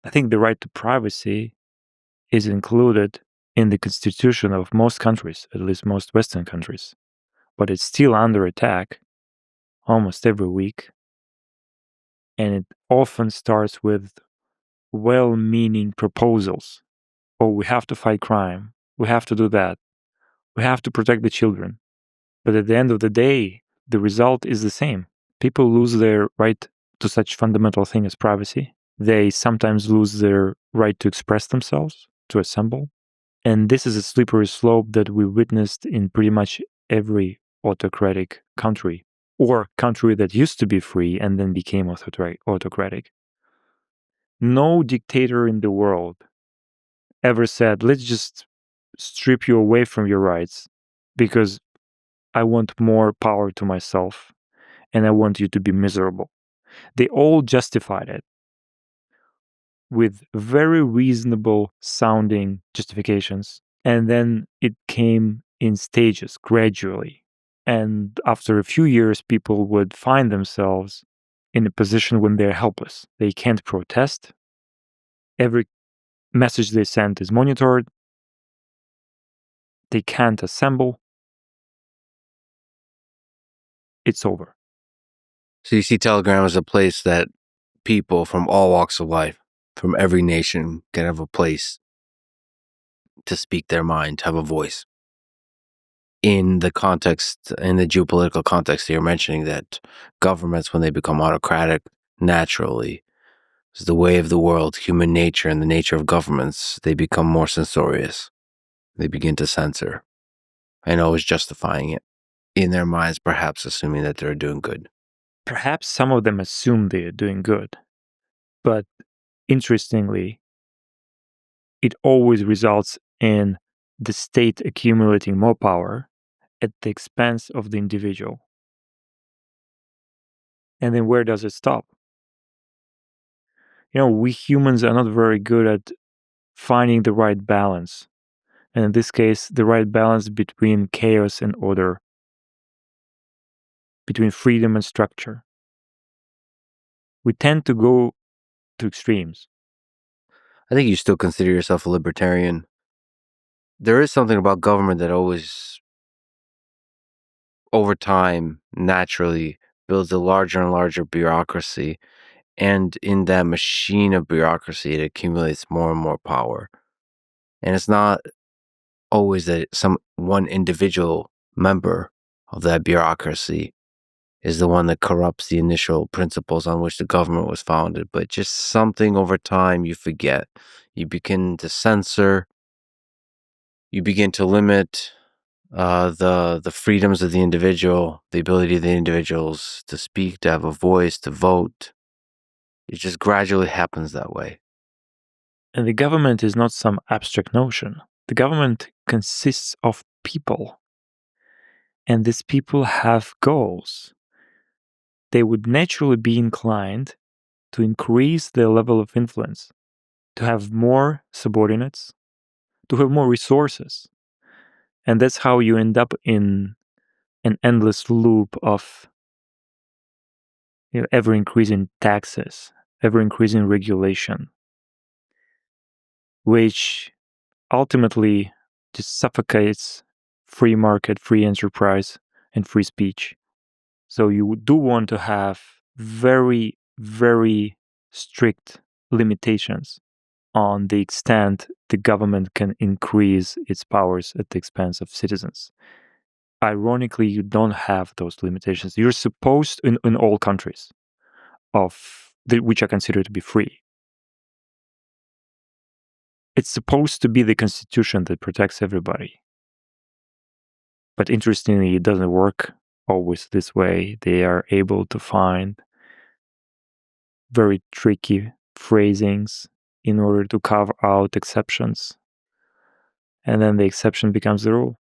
I think the right to privacy is included in the constitution of most countries, at least most Western countries, but it's still under attack almost every week. And it often starts with well-meaning proposals. Oh, we have to fight crime. We have to do that. We have to protect the children. But at the end of the day, the result is the same. People lose their right to such fundamental thing as privacy. They sometimes lose their right to express themselves, to assemble. And this is a slippery slope that we witnessed in pretty much every autocratic country, or country that used to be free and then became autocratic. No dictator in the world ever said, let's just strip you away from your rights because I want more power to myself and I want you to be miserable. They all justified it with very reasonable sounding justifications. And then it came in stages gradually. And after a few years, people would find themselves in a position when they're helpless. They can't protest. Every message they send is monitored. They can't assemble. It's over. So you see Telegram as a place that people from all walks of life, from every nation, can have a place to speak their mind, have a voice. In the context, in the geopolitical context that you're mentioning, that governments, when they become autocratic, naturally, is the way of the world, human nature, and the nature of governments, they become more censorious. They begin to censor, and always justifying it in their minds, perhaps assuming that they're doing good. Perhaps some of them assume they are doing good, but interestingly, it always results in the state accumulating more power at the expense of the individual. And then where does it stop? We humans are not very good at finding the right balance. And in this case, the right balance between chaos and order, between freedom and structure. We tend to go to extremes. I think you still consider yourself a libertarian. There is something about government that always, over time, naturally builds a larger and larger bureaucracy. And in that machine of bureaucracy, it accumulates more and more power. And it's not always that one individual member of that bureaucracy is the one that corrupts the initial principles on which the government was founded, but just something over time you forget. You begin to censor, you begin to limit the freedoms of the individual, the ability of the individuals to speak, to have a voice, to vote. It just gradually happens that way. And the government is not some abstract notion. The government consists of people. And these people have goals. They would naturally be inclined to increase their level of influence, to have more subordinates, to have more resources. And that's how you end up in an endless loop of ever increasing taxes, ever increasing regulation, which ultimately just suffocates free market, free enterprise, and free speech. So you do want to have very, very strict limitations on the extent the government can increase its powers at the expense of citizens. Ironically, you don't have those limitations. You're supposed, in all countries, which are considered to be free, it's supposed to be the constitution that protects everybody. But interestingly, it doesn't work always this way. They are able to find very tricky phrasings in order to carve out exceptions. And then the exception becomes the rule.